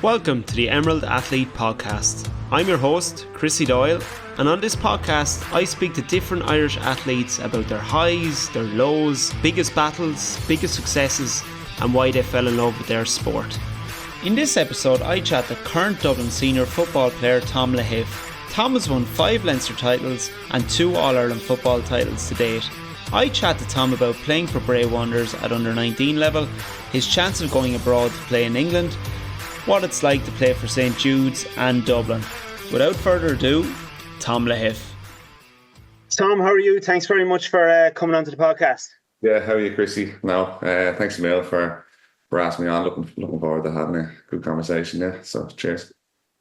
Welcome to the Emerald Athlete Podcast. I'm your host, Chrissy Doyle, and on this podcast I speak to different Irish athletes about their highs, their lows, biggest battles, biggest successes, and why they fell in love with their sport. In this episode I chat to current Dublin senior football player Tom Lahiff. Tom has won 5 Leinster titles and 2 All-Ireland football titles to date. I chat to Tom about playing for Bray Wanderers at under-19 level, his chance of going abroad to play in England, what it's like to play for St Judes and Dublin. Without further ado, Tom Lahiff. Tom, how are you? Thanks very much for coming on to the podcast. Yeah, how are you, Chrissy? No, thanks, Emil, for asking me on. Looking forward to having a good conversation. Yeah, so cheers.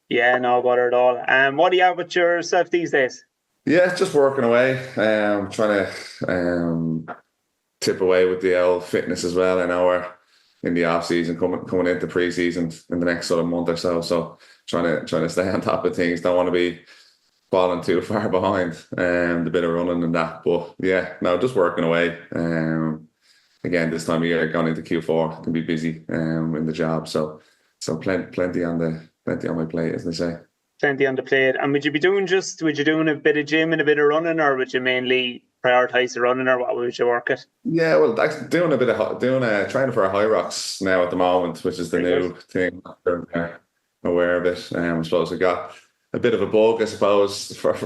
Yeah, no bother at all. What do you have with yourself these days? Yeah, just working away. Trying to tip away with the old fitness as well. I know we're in the off season, coming into pre-season in the next sort of month or so. So trying to stay on top of things. Don't want to be falling too far behind. The bit of running and that. But yeah, no, just working away. Again, this time of year, going into Q4, can be busy in the job. So plenty on my plate, as they say. Plenty on the plate. And would you doing a bit of gym and a bit of running, or would you mainly prioritise the running, or what would you work at? Yeah, well, actually training for a high rocks now at the moment, which is the new thing. I'm aware of it. I suppose I got a bit of a bug, I suppose, for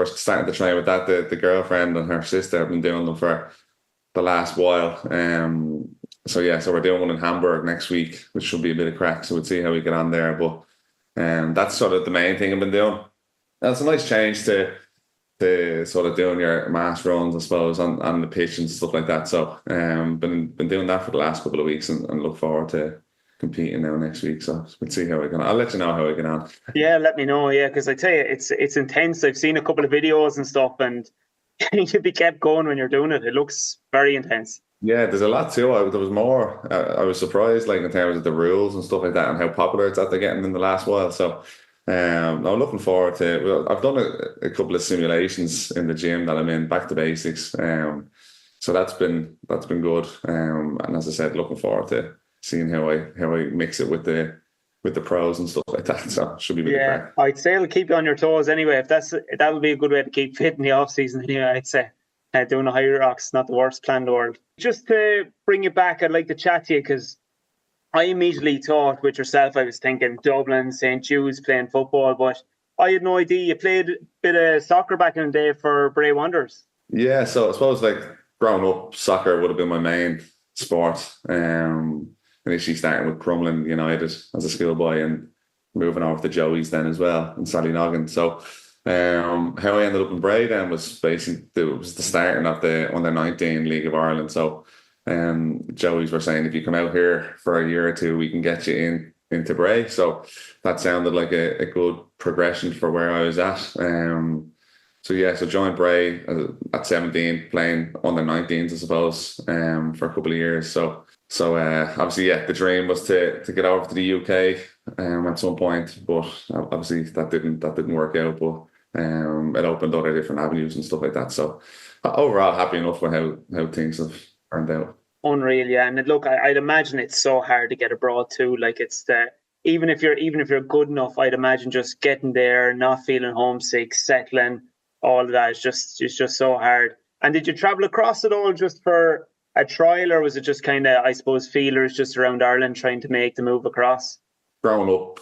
starting to train with that. The girlfriend and her sister have been doing them for the last while. So we're doing one in Hamburg next week, which should be a bit of crack. So we'll see how we get on there. But that's sort of the main thing I've been doing. And it's a nice change to sort of doing your mass runs, I suppose, on the pitch and stuff like that. So been doing that for the last couple of weeks and look forward to competing now next week. So we'll see how we get on. I'll let you know how we get on. Yeah, let me know. Yeah, because I tell you, it's intense. I've seen a couple of videos and stuff, and you'll be kept going when you're doing it. It looks very intense. Yeah, there's a lot too. There was more. I was surprised, like in terms of the rules and stuff like that, and how popular it's that they're getting in the last while. So, I'm looking forward to. Well, I've done a couple of simulations in the gym that I'm in, back to basics. So that's been good. And as I said, looking forward to seeing how I mix it with the pros and stuff like that. So it should be really great. I'd say it'll keep you on your toes anyway. If that'll be a good way to keep fit in the off season anyway. I'd say. Doing the high rocks, not the worst plan in the world. Just to bring you back, I'd like to chat to you because I immediately thought with yourself, I was thinking Dublin, St Jude's playing football, but I had no idea you played a bit of soccer back in the day for Bray Wanderers. Yeah, so I suppose like growing up, soccer would have been my main sport. Initially starting with Crumlin United as a schoolboy and moving over to Joey's then as well in Sallynoggin. So how I ended up in Bray then was basically the starting of the under-19 League of Ireland. So Joey's were saying, if you come out here for a year or two, we can get you into Bray. So that sounded like a good progression for where I was at. So joined Bray at 17, playing under-19s, I suppose, for a couple of years. So obviously, the dream was to get over to the UK at some point, but obviously that didn't work out. But it opened other different avenues and stuff like that. So overall, happy enough with how things have turned out. Unreal, yeah. And look, I'd imagine it's so hard to get abroad too. Like even if you're good enough, I'd imagine just getting there, not feeling homesick, settling, all of that is just so hard. And did you travel across at all just for a trial, or was it just kind of, I suppose, feelers just around Ireland trying to make the move across? Growing up,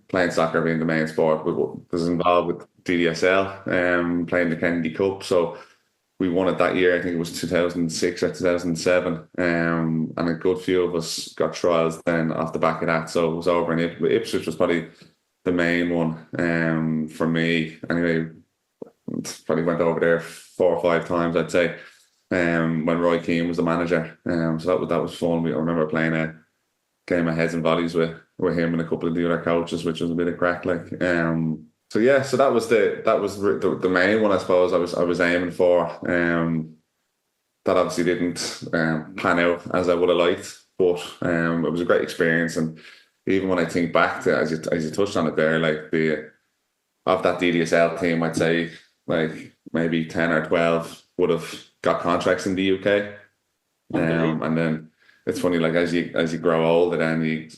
playing soccer being the main sport, was involved with DDSL, playing the Kennedy Cup. So we won it that year. I think it was 2006 or 2007. And a good few of us got trials then off the back of that. So it was over in Ipswich was probably the main one for me. Anyway, probably went over there 4 or 5 times, I'd say, when Roy Keane was the manager. So that was fun. I remember playing a game of heads and volleys with him and a couple of the other coaches, which was a bit of crack. So that was the main one, I suppose. I was aiming for. That obviously didn't pan out as I would have liked, but it was a great experience. And even when I think back to, as you touched on it there, like of that DDSL team, I'd say like maybe 10 or 12 would have got contracts in the UK. And then it's funny, like as you grow older, then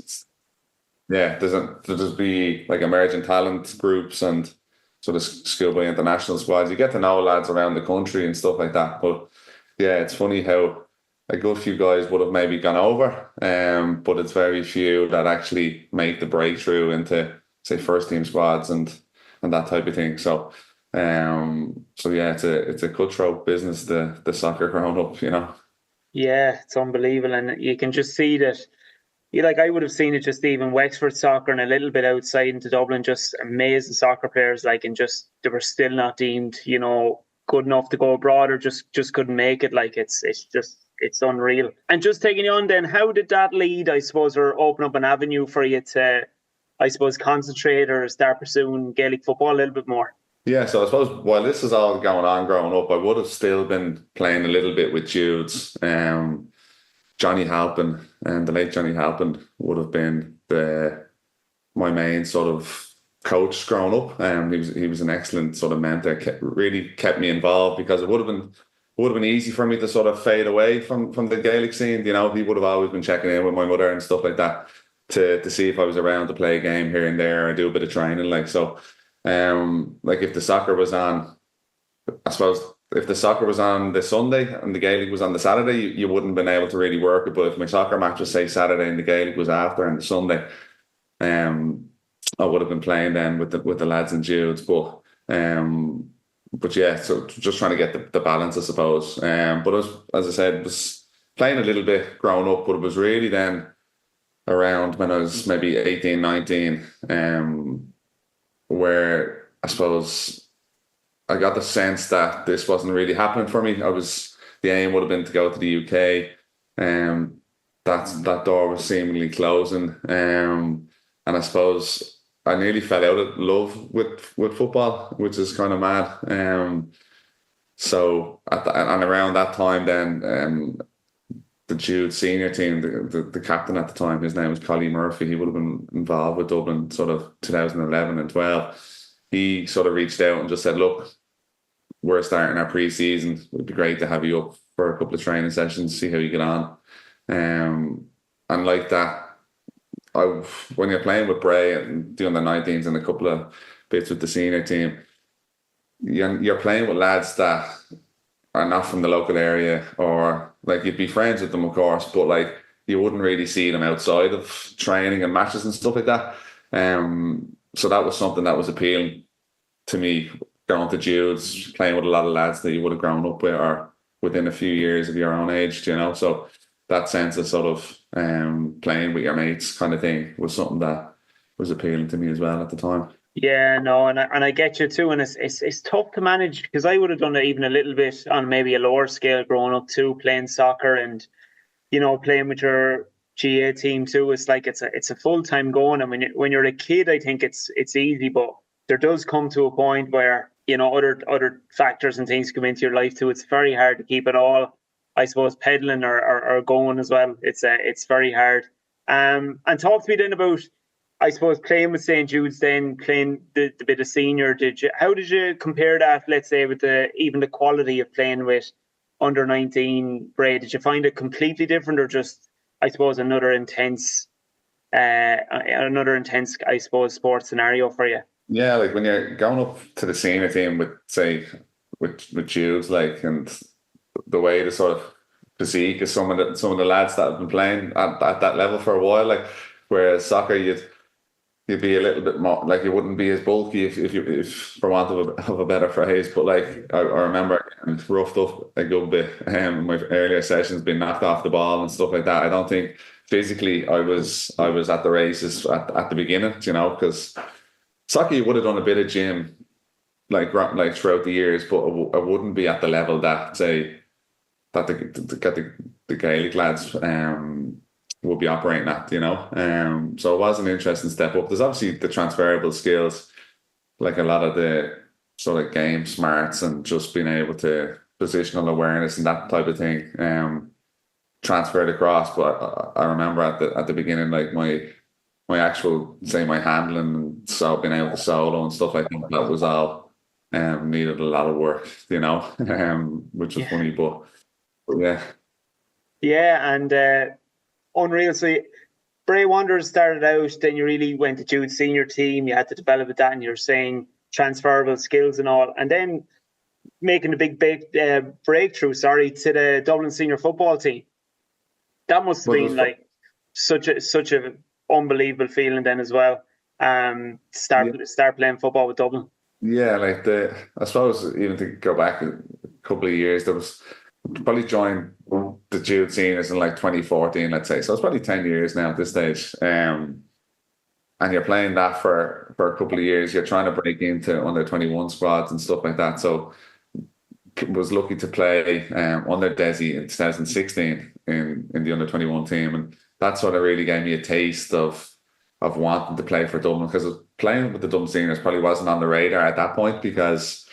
Yeah, there's be like emerging talent groups and sort of schoolboy international squads. You get to know lads around the country and stuff like that. But yeah, it's funny how a good few guys would have maybe gone over, but it's very few that actually make the breakthrough into say first team squads and that type of thing. So yeah, it's a cutthroat business, the soccer growing up, you know. Yeah, it's unbelievable, and you can just see that. Yeah, like I would have seen it just even Wexford soccer and a little bit outside into Dublin, just amazing soccer players, like, and just they were still not deemed, good enough to go abroad, or just couldn't make it. Like it's unreal. And just taking you on, then, how did that lead, I suppose, or open up an avenue for you to, I suppose, concentrate or start pursuing Gaelic football a little bit more? Yeah, so I suppose while this is all going on growing up, I would have still been playing a little bit with Judes. Johnny Halpin and the late Johnny Halpin would have been my main sort of coach growing up. He was an excellent sort of mentor. Really kept me involved because it would have been easy for me to sort of fade away from the Gaelic scene. You know, he would have always been checking in with my mother and stuff like that to see if I was around to play a game here and there or do a bit of training. Like so, like if the soccer was on, I suppose if the soccer was on the Sunday and the Gaelic was on the Saturday, you wouldn't have been able to really work it. But if my soccer match was say Saturday and the Gaelic was after and the Sunday, um, I would have been playing then with the lads and Judes. But yeah, so just trying to get the balance, I suppose. But as I said, it was playing a little bit growing up, but it was really then around when I was maybe 18, 19, where I suppose I got the sense that this wasn't really happening for me. The aim would have been to go to the UK. That door was seemingly closing. And I suppose I nearly fell out of love with football, which is kind of mad. And around that time, then the Jude senior team, the captain at the time, his name was Collie Murphy. He would have been involved with Dublin sort of 2011 and 12. He sort of reached out and just said, "Look, we're starting our pre-season. It'd be great to have you up for a couple of training sessions, see how you get on." And like that, when you're playing with Bray and doing the 19s and a couple of bits with the senior team, you're playing with lads that are not from the local area, or like you'd be friends with them, of course, but like you wouldn't really see them outside of training and matches and stuff like that. So that was something that was appealing to me, going to Jude's, playing with a lot of lads that you would have grown up with or within a few years of your own age, you know. So that sense of sort of playing with your mates kind of thing was something that was appealing to me as well at the time. Yeah, no, and I get you too, and it's tough to manage, because I would have done it even a little bit on maybe a lower scale growing up too, playing soccer and playing with your GA team too. It's like it's a full time going, and when you're a kid, I think it's easy, but there does come to a point where other factors and things come into your life too. It's very hard to keep it all, I suppose, pedaling or going as well. It's very hard. And talk to me then about, I suppose, playing with St. Jude's, then playing the bit of senior. How did you compare that, let's say, with even the quality of playing with under 19 Bray? Did you find it completely different, or just, I suppose, another intense, I suppose, sports scenario for you? Yeah, like when you're going up to the senior team with, say, with Judes, like, and the way the sort of physique is some of the lads that have been playing at that level for a while, like, whereas soccer you'd be a little bit more, like, you wouldn't be as bulky if for want of a better phrase, but like I remember getting roughed up a good bit in my earlier sessions, being knocked off the ball and stuff like that. I don't think physically I was at the races at the beginning, because soccer you would have done a bit of gym like throughout the years, but I wouldn't be at the level that, say, that the Gaelic lads will be operating at. So it was an interesting step up. There's obviously the transferable skills, like a lot of the sort of game smarts and just being able to positional awareness and that type of thing transferred across. But I remember at the beginning, like my actual, say, my handling and so being able to solo and stuff, I think that was all needed a lot of work, which was Yeah, funny, but yeah. yeah, and unreal. So Bray Wanderers started out, then you really went to Jude's senior team. You had to develop with that, and you're saying transferable skills and all, and then making a big breakthrough. To the Dublin senior football team. That must have been like such a unbelievable feeling then as well. Start playing football with Dublin. Yeah, like I suppose even to go back a couple of years, there was probably joined the Jude seniors in like 2014, let's say. So it's probably 10 years now at this stage. And you're playing that for a couple of years. You're trying to break into under 21 squads and stuff like that. So was lucky to play under Desi in 2016 in the under 21 team, and that sort of really gave me a taste of wanting to play for Dublin, because playing with the Dublin seniors probably wasn't on the radar at that point, because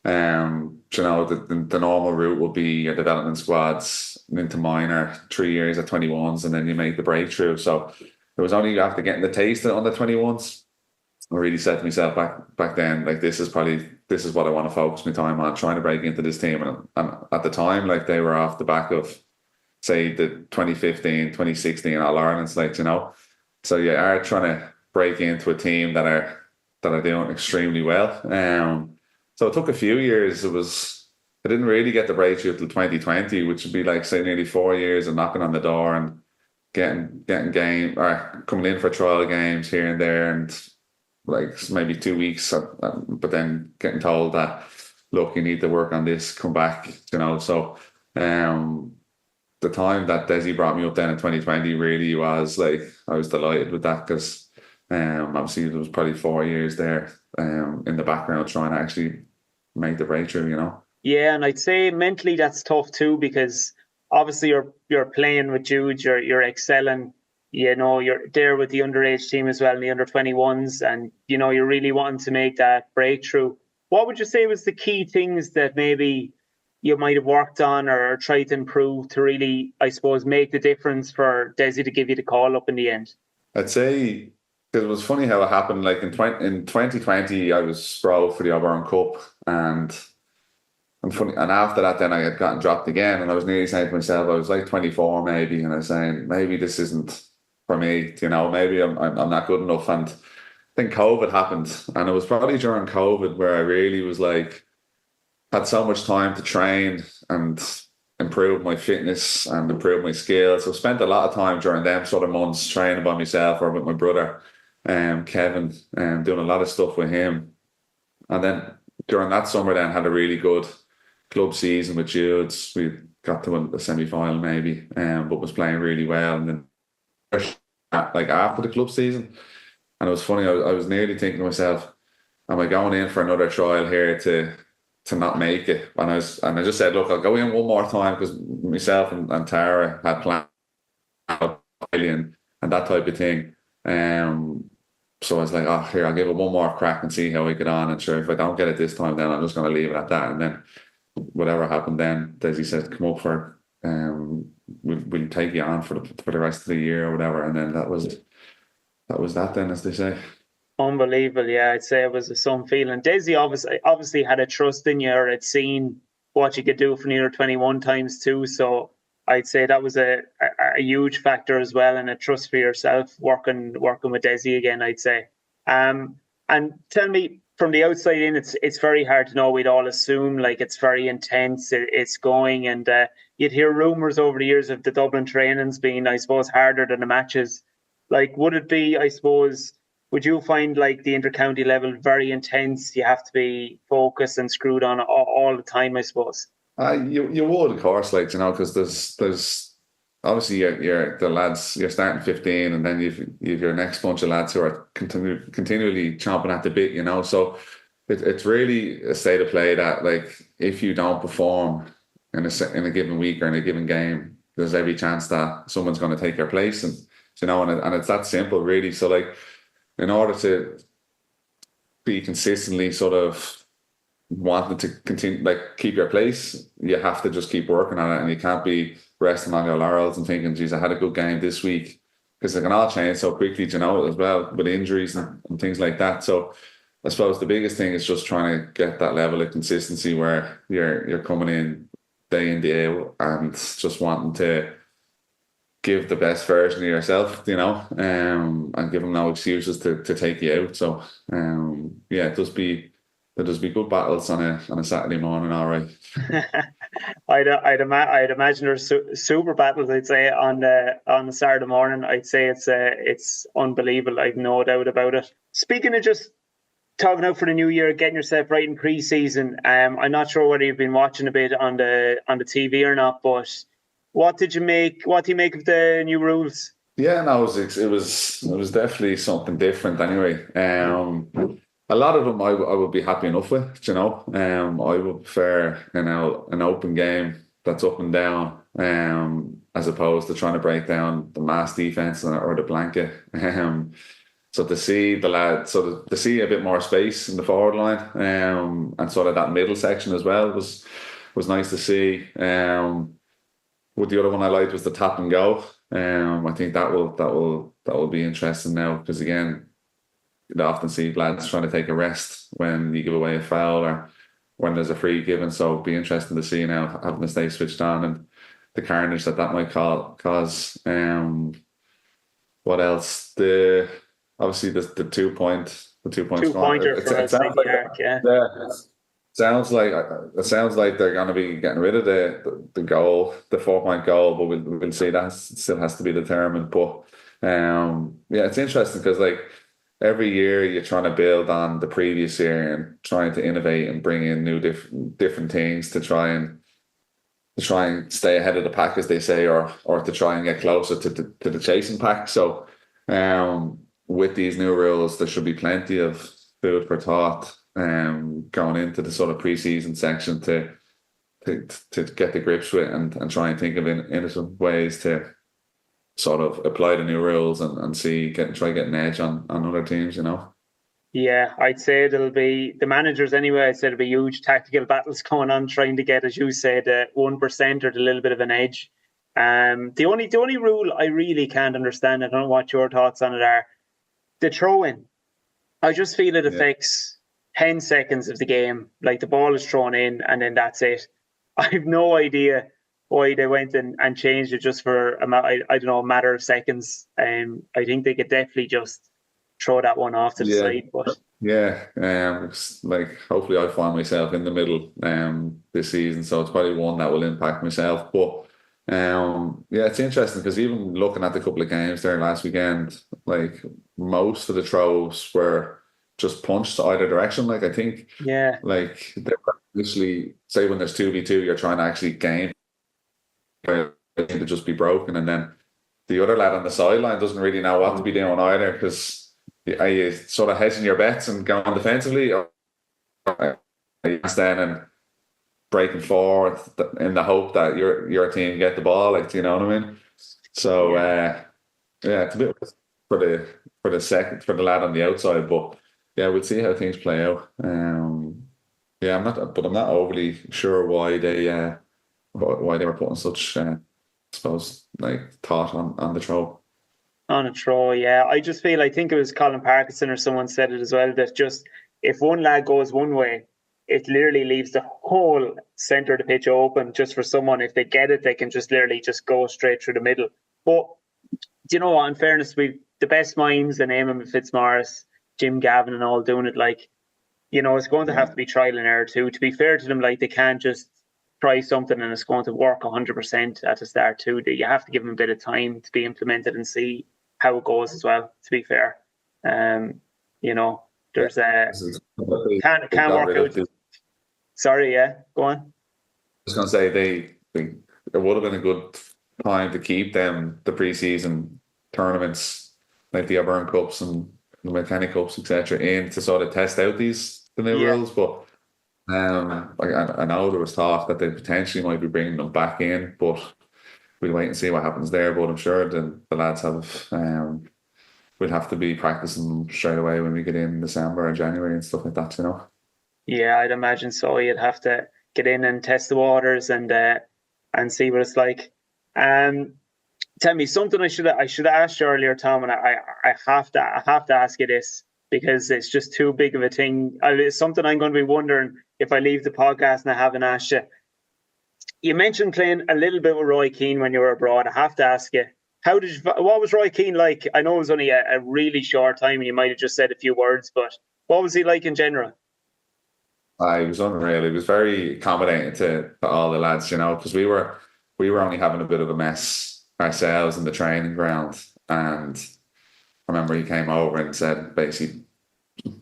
the normal route would be your development squads into minor, 3 years at 21s, and then you make the breakthrough. So it was only after getting the taste on the 21s, I really said to myself back then, like, this is what I want to focus my time on, trying to break into this team. And at the time, like, they were off the back of, say, the 2015, 2016 All-Irelands, like, So you are trying to break into a team that are doing extremely well. So it took a few years. I didn't really get the breakthrough until 2020, which would be like, say, nearly 4 years of knocking on the door and getting game, or coming in for trial games here and there, and like maybe 2 weeks, but then getting told that, look, you need to work on this, come back, So the time that Desi brought me up then in 2020 really was like, I was delighted with that, because obviously there was probably 4 years there in the background trying to actually make the breakthrough, Yeah, and I'd say mentally that's tough too, because obviously you're playing with Jude, you're excelling. You're there with the underage team as well, and the under 21s, and you're really wanting to make that breakthrough. What would you say was the key things that maybe you might have worked on or tried to improve to really, I suppose, make the difference for Desi to give you the call up in the end? I'd say, because it was funny how it happened. Like in 2020, I was pro for the Auburn Cup, and after that, then I had gotten dropped again, and I was nearly saying to myself, I was like 24 maybe, and I was saying, maybe this isn't for me, maybe I'm not good enough. And I think COVID happened, and it was probably during COVID where I really was like, had so much time to train and improve my fitness and improve my skills. So I spent a lot of time during them sort of months training by myself or with my brother, Kevin, doing a lot of stuff with him. And then during that summer then had a really good club season with Judes. We got to a semi-final maybe, but was playing really well. And then like after the club season, and it was funny, I was nearly thinking to myself, am I going in for another trial here to not make it? And I just said, look, I'll go in one more time, because myself and Tara had planned and that type of thing. So I was like, oh, here, I'll give it one more crack and see how we get on. And sure, if I don't get it this time, then I'm just going to leave it at that. And then whatever happened then, Desi said, come up for, we'll take you on for the rest of the year or whatever. And then that was that then, as they say. Unbelievable, yeah. I'd say it was some feeling. Desi obviously had a trust in you, or had seen what you could do for near 21 times too. So I'd say that was a huge factor as well, and a trust for yourself working with Desi again, I'd say. And tell me, from the outside in, it's very hard to know. We'd all assume like it's very intense, it's going, and you'd hear rumours over the years of the Dublin trainings being, I suppose, harder than the matches. Like, would it be, I suppose, would you find like the inter-county level very intense? You have to be focused and screwed on all the time, I suppose. You would, of course, like, because there's obviously you're the lads, you're starting 15, and then you've your next bunch of lads who are continually chomping at the bit, So it's really a state of play that, like, if you don't perform in a given week or in a given game, there's every chance that someone's going to take your place, and and it's that simple, really. So, like, in order to be consistently sort of wanting to continue, like, keep your place, you have to just keep working on it, and you can't be resting on your laurels and thinking, geez, I had a good game this week, because it can all change so quickly, as well, with injuries and things like that. So I suppose the biggest thing is just trying to get that level of consistency where you're coming in, day out, and just wanting to give the best version of yourself, and give them no excuses to take you out. So yeah, there does be good battles on a Saturday morning, all right. I'd imagine there's super battles. I'd say on the Saturday morning. I'd say it's unbelievable. I've no doubt about it. Speaking of just talking out for the new year, getting yourself right in pre-season. I'm not sure whether you've been watching a bit on the TV or not, but what do you make of the new rules? Yeah, no, it was definitely something different. Anyway, a lot of them I would be happy enough with. I would prefer an open game that's up and down, as opposed to trying to break down the mass defense or the blanket. So to see to see a bit more space in the forward line, and sort of that middle section as well was nice to see. With the other one I liked was the tap and go. I think that will be interesting now, because again, you often see lads trying to take a rest when you give away a foul or when there's a free given. So it'll be interesting to see now, having the stay switched on and the carnage that might cause. What else? Obviously the 2 point two-pointer for us, it sounds like they're going to be getting rid of the goal, the 4-point goal, but we'll see. That still has to be determined. But yeah, it's interesting because every year you're trying to build on the previous year and trying to innovate and bring in new different things to try and stay ahead of the pack, as they say, or to try and get closer to the chasing pack. So with these new rules, there should be plenty of food for thought going into the sort of pre-season section to get the grips with and try and think of innocent ways to sort of apply the new rules and try get an edge on other teams, Yeah, I'd say there'll be the managers anyway. I'd say there'll be huge tactical battles going on, trying to get, as you said, 1% or the little bit of an edge. The only rule I really can't understand, I don't know what your thoughts on it are, the throw-in. I just feel it affects 10 seconds of the game. Like the ball is thrown in and then that's it. I have no idea why they went and changed it just for a matter of seconds. I think they could definitely just throw that one off to the side. But yeah, hopefully I find myself in the middle this season, so it's probably one that will impact myself. But yeah, it's interesting because even looking at the couple of games there last weekend, most of the throws were just punched either direction. I think they were literally, say when there's 2v2, you're trying to actually game to just be broken, and then the other lad on the sideline doesn't really know what to be doing either, because are you sort of hedging your bets and going defensively, or are you standing and breaking forward in the hope that your team get the ball, you know what I mean? So yeah, it's a bit for the lad on the outside, but yeah, we'll see how things play out. Yeah, I'm not overly sure why they were putting such I suppose thought on the throw. On a throw, yeah. I think it was Colin Parkinson or someone said it as well, that just if one lad goes one way, it literally leaves the whole centre of the pitch open just for someone. If they get it, they can just literally just go straight through the middle. But do you know what? In fairness, we've the best minds, and Eamon Fitzmaurice, Jim Gavin, and all doing it. It's going to have to be trial and error too. To be fair to them, they can't just try something and it's going to work 100% at the start too. You have to give them a bit of time to be implemented and see how it goes as well. To be fair, there's can't work out. Sorry, yeah, go on. I was going to say it would have been a good time to keep them the pre-season tournaments like the Auburn Cups and the McKenny Cups, etc., in to sort of test out the new rules. But I know there was talk that they potentially might be bringing them back in, but we'll wait and see what happens there. But I'm sure the lads we'll have to be practicing straight away when we get in December and January and stuff like that, Yeah, I'd imagine so. You'd have to get in and test the waters and see what it's like. Tell me something I should have asked you earlier, Tom, and I have to ask you this because it's just too big of a thing. It's something I'm going to be wondering if I leave the podcast and I haven't asked you. You mentioned playing a little bit with Roy Keane when you were abroad. I have to ask you, What was Roy Keane like? I know it was only a really short time and you might have just said a few words, but what was he like in general? He was unreal. He was very accommodating to all the lads, because we were only having a bit of a mess ourselves in the training ground. And I remember he came over and said, basically,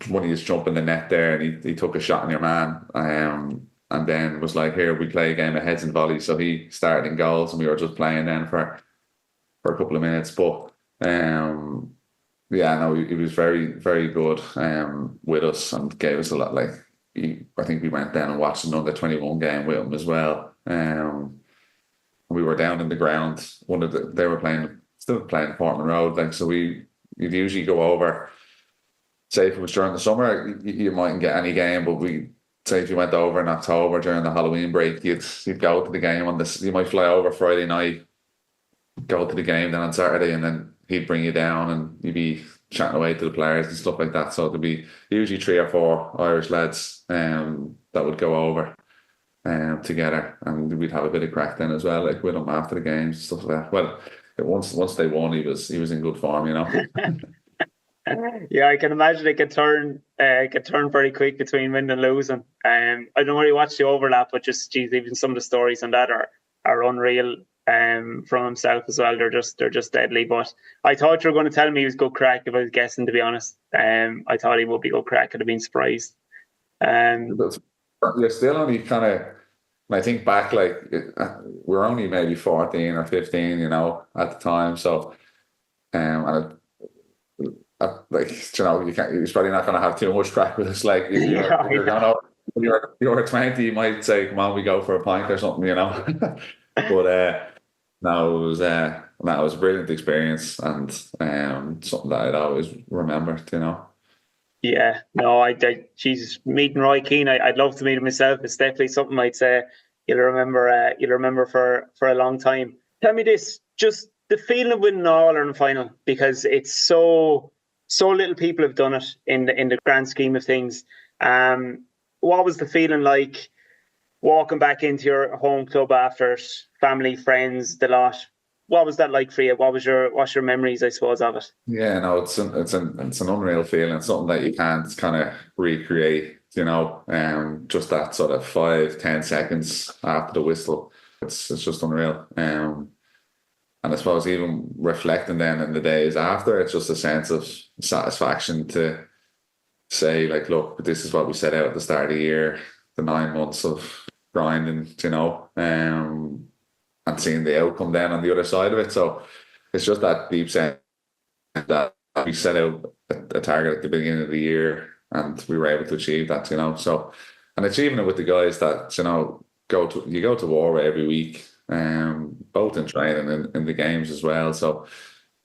when he was jumping the net there, and he took a shot on your man, and then was like, "Here, we play a game of heads and volleys." So he started in goals, and we were just playing then for a couple of minutes. But yeah, no, he was very, very good with us and gave us a lot. Like, I think we went down and watched an under-21 game with him as well. We were down in the ground. They were still playing Portman Road. Like, so you'd usually go over. Say if it was during the summer, you mightn't get any game, but say if you went over in October during the Halloween break, you'd go to the game on this. You might fly over Friday night, go to the game then on Saturday, and then he'd bring you down and you'd be chatting away to the players and stuff like that. So there'd be usually 3 or 4 Irish lads that would go over together, and we'd have a bit of crack then as well, like with him after the games and stuff like that. Well, once they won, he was in good form, Yeah, I can imagine it could turn very quick between winning and losing. I don't really watch the overlap, but just even some of the stories on that are unreal. From himself as well, they're just deadly. But I thought you were going to tell me he was good crack. If I was guessing, to be honest, I thought he would be good crack. I'd have been surprised. You're still only kind of. When I think back, like we're only maybe 14 or 15, at the time. So, and like you're probably not going to have too much crack with us. Like if you're 20, you might say, "Come on, we go for a pint or something," But no, it was a brilliant experience and something that I'd always remembered, Yeah, no, Jesus, meeting Roy Keane, I'd love to meet him myself. It's definitely something I'd say you'll remember for a long time. Tell me this, just the feeling of winning an All-Ireland final, because it's so little people have done it in the grand scheme of things. What was the feeling like walking back into your home club after it, family, friends, the lot? What was that like for you? What's your memories, I suppose, of it? Yeah, no, it's an unreal feeling, something that you can't kind of recreate, just that sort of 5-10 seconds after the whistle. It's just unreal. And I suppose even reflecting then in the days after, it's just a sense of satisfaction to say, like, look, this is what we set out at the start of the year, the 9 months of grinding, and seeing the outcome then on the other side of it. So it's just that deep sense that we set out a target at the beginning of the year and we were able to achieve that, So, and achieving it with the guys that, go to war with every week, both in training and in the games as well. So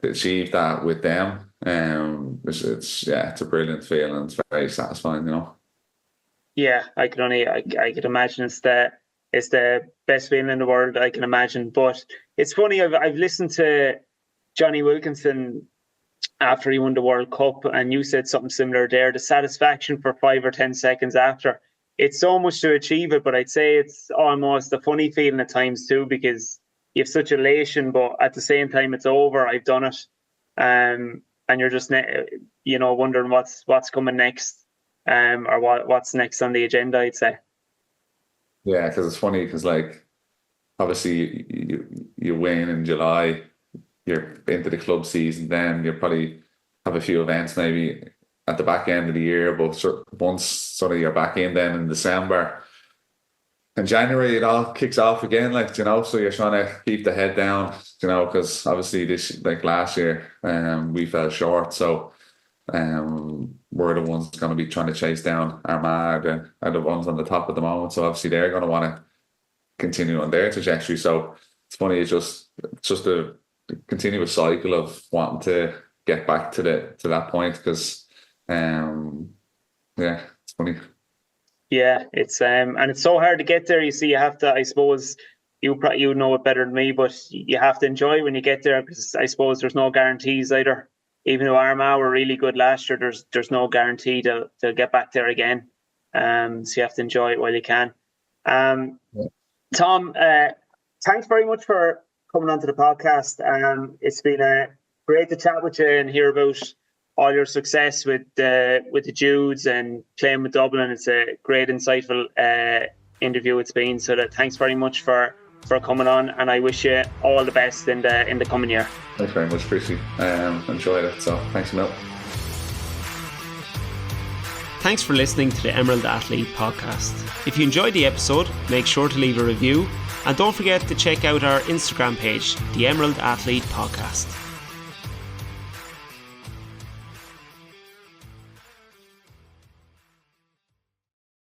to achieve that with them, it's a brilliant feeling. It's very satisfying, Yeah, I could imagine it's the best feeling in the world, I can imagine. But it's funny, I've listened to Johnny Wilkinson after he won the World Cup, and you said something similar there. The satisfaction for 5 or 10 seconds after, it's so much to achieve it, but I'd say it's almost a funny feeling at times too, because you have such elation, but at the same time it's over, I've done it, and you're just wondering what's coming next, or what's next on the agenda, I'd say. Yeah, because it's funny because, like, obviously you win in July, you're into the club season, then you'll probably have a few events maybe at the back end of the year, but once sort of you're back in then in December and January, it all kicks off again, like, so you're trying to keep the head down, because obviously last year we fell short, so we're the ones going to be trying to chase down Armagh are the ones on the top at the moment, so obviously they're going to want to continue on their trajectory. So it's funny, it's just a continuous cycle of wanting to get back to that point, because it's funny. Yeah, it's and it's so hard to get there. You see, you have to, I suppose, you know it better than me, but you have to enjoy when you get there, because I suppose there's no guarantees either. Even though Armagh were really good last year, there's no guarantee they'll get back there again. So you have to enjoy it while you can. Tom, thanks very much for coming onto the podcast. It's been great to chat with you and hear about all your success with the Judes and playing with Dublin. It's a great, insightful interview it's been. So thanks very much for coming on, and I wish you all the best in the coming year. Thanks very much, Chrissy. Enjoyed it. So thanks a million. Thanks for listening to the Emerald Athlete podcast. If you enjoyed the episode, make sure to leave a review, and don't forget to check out our Instagram page, the Emerald Athlete Podcast.